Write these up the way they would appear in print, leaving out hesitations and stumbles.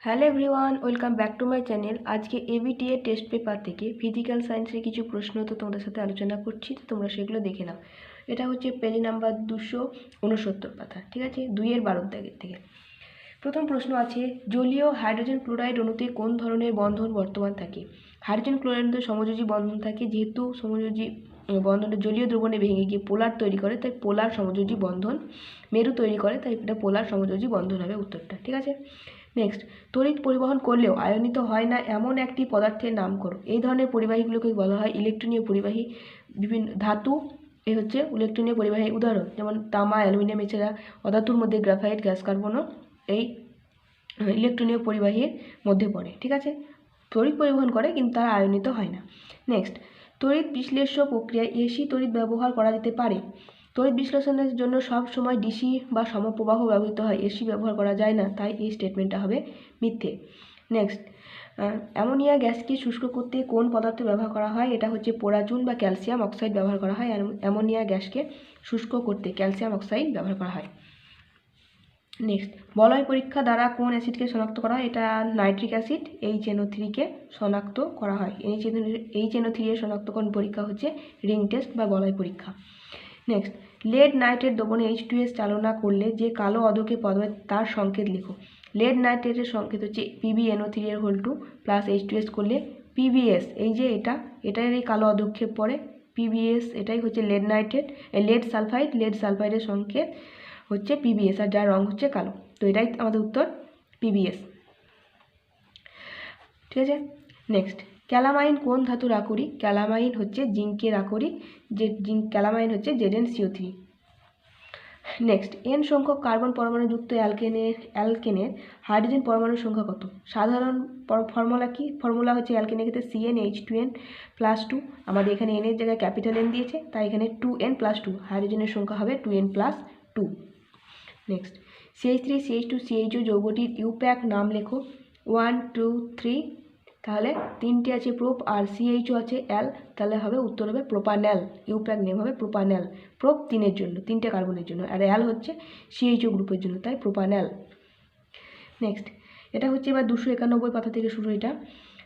Hello everyone, welcome back to my channel. আজকে ABTA test paper থেকে physical সায়েন্সের কিছু প্রশ্ন তো তোমাদের সাথে আলোচনা করছি, তো তোমরা সেগুলো দেখে নাও। এটা হচ্ছে পেজ নাম্বার 269 পাতা, ঠিক আছে, 2-12 দাগের থেকে। প্রথম প্রশ্ন আছে, জলীয় হাইড্রোজেন ক্লোরাইড অণুতে কোন ধরনের বন্ধন বর্তমান থাকে? হাইড্রোজেন ক্লোরাইডে সমযোজী বন্ধন থাকে, যেহেতু সমযোজী বন্ধনটা জলীয় দ্রবণে ভেঙে গিয়ে পোলার তৈরি করে, তাই পোলার সমযোজী বন্ধন। মেরু তৈরি করে, তাই এটা পোলার সমযোজী বন্ধন হবে উত্তরটা, ঠিক আছে। নেক্সট, তড়িৎ পরিবহন করলেও আয়নিত হয় না এমন একটি পদার্থের নাম করো। এই ধরনের পরিবাহীগুলোকে বলা হয় ইলেকট্রনীয় পরিবাহী। বিভিন্ন ধাতু এ হচ্ছে ইলেকট্রনীয় পরিবাহীর উদাহরণ, যেমন তামা, অ্যালুমিনিয়াম, এছাড়া অধাতুর মধ্যে গ্রাফাইট, গ্যাস কার্বনও এই ইলেকট্রনীয় পরিবাহীর মধ্যে পড়ে, ঠিক আছে। তড়িৎ পরিবহন করে কিন্তু তারা আয়নিত হয় না। নেক্সট, তড়িৎ বিশ্লেষ্য প্রক্রিয়ায় এসি তড়িৎ ব্যবহার করা যেতে পারে। তড়িৎ বিশ্লেষণের জন্য সব সময় ডিসি বা সমপ্রবাহ ব্যবহৃত হয়, এসি ব্যবহার করা যায় না, তাই এই স্টেটমেন্টটা হবে মিথ্যে। নেক্সট, অ্যামোনিয়া গ্যাসকে শুষ্ক করতে কোন পদার্থ ব্যবহার করা হয়? এটা হচ্ছে পোড়াচুন বা ক্যালসিয়াম অক্সাইড ব্যবহার করা হয়। অ্যামোনিয়া গ্যাসকে শুষ্ক করতে ক্যালসিয়াম অক্সাইড ব্যবহার করা হয়। নেক্সট, বলয় পরীক্ষা দ্বারা কোন অ্যাসিডকে শনাক্ত করা হয়? এটা নাইট্রিক অ্যাসিড HNO3-কে শনাক্ত করা হয়। HNO3 এর শনাক্তকরণ পরীক্ষা হচ্ছে রিং টেস্ট বা বলয় পরীক্ষা। নেক্সট, লেড নাইট্রেট দ্রবণে H2S চালনা করলে যে কালো অধকে পদ হয় তার সংকেত লেখো। লেড নাইট্রেটের সংকেত হচ্ছে PbNO3 প্লাস H2S করলে PbS। এই যে এটার এই কালো অধক্ষেপ পড়ে PbS, এটাই হচ্ছে লেড নাইট্রেট। লেড সালফাইডের সংকেত হচ্ছে PbS, আর যার রং হচ্ছে কালো, তো এটাই আমাদের উত্তর PbS, ঠিক আছে। নেক্সট, ক্যালামাইন কোন ধাতুর আকরিক? ক্যালামাইন হচ্ছে জিঙ্কের আকরিক, ক্যালামাইন হচ্ছে Zn CO3। নেক্সট, n সংখ্যক কার্বন পরমাণুযুক্ত অ্যালকেনের হাইড্রোজেন পরমাণুর সংখ্যা কত? সাধারণ ফর্মুলা কি? ফর্মুলা হচ্ছে অ্যালকেনের ক্ষেত্রে CnH2n+2। আমাদের এখানে n এর জায়গায় ক্যাপিটাল N দিয়েছে, তাই এখানে 2n+2, হাইড্রোজেনের সংখ্যা হবে 2n+2। নেক্সট, CH3CH2CHO যৌগটির ইউপ্যাক নাম লেখো। 1 2 3, তাহলে 3টে আছে প্রোপ আর CHO আছে অ্যাল, তাহলে হবে উত্তর হবে প্রোপানল। ইউপ্যাক নেম হবে প্রোপানল। প্রোপ 3-এর জন্য, 3টে কার্বনের জন্য, আর অ্যাল হচ্ছে CHO গ্রুপের জন্য, তাই প্রোপানল। নেক্সট, এটা হচ্ছে এবার 291 পাতা থেকে শুরু। এটা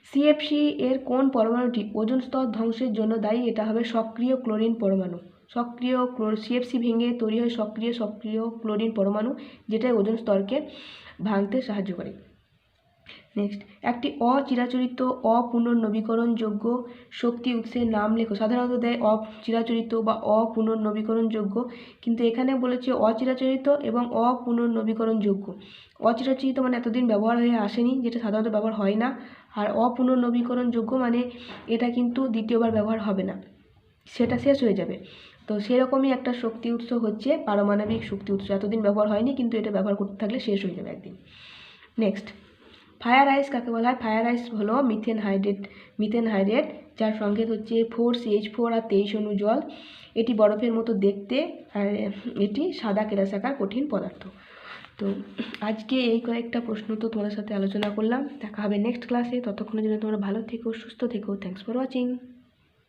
CFC এর কোন পরমাণুটি ওজোন স্তর ধ্বংসের জন্য দায়ী? এটা হবে সক্রিয় ক্লোরিন পরমাণু। CFC ভেঙে তৈরি হয় সক্রিয় ক্লোরিন পরমাণু, যেটা ওজোন স্তরকে ভাঙতে সাহায্য করে। নেক্সট, একটি অচিরাচরিত অপুনর্নবীকরণযোগ্য শক্তি উৎসের নাম লেখো। সাধারণত দেয় অচিরাচরিত বা অপুনর্নবীকরণযোগ্য, কিন্তু এখানে বলেছে অচিরাচরিত এবং অপুনর্নবীকরণযোগ্য। অচিরাচরিত মানে এতদিন ব্যবহার হয়ে আসেনি, যেটা সাধারণত ব্যবহার হয় না, আর অপুনর্নবীকরণযোগ্য মানে এটা কিন্তু দ্বিতীয়বার ব্যবহার হবে না, সেটা শেষ হয়ে যাবে। তো সেরকমই একটা শক্তি উৎস হচ্ছে পারমাণবিক শক্তি উৎস, এতদিন ব্যবহার হয়নি কিন্তু এটা ব্যবহার করতে থাকলে শেষ হয়ে যাবে একদিন। নেক্সট, ফায়ার আইস কাকে বলা হয়? ফায়ার আইস হলো মিথেন হাইড্রেট, যার সংকেত হচ্ছে 4CH4 আর 23 অণু জল। এটি বরফের মতো দেখতে, আর এটি সাদা কেরাসাকার কঠিন পদার্থ। তো আজকে এই কয়েকটা প্রশ্ন তো তোমাদের সাথে আলোচনা করলাম। দেখা হবে নেক্সট ক্লাসে, ততক্ষণের জন্য তোমরা ভালো থেকো, সুস্থ থেকো। Thanks for watching.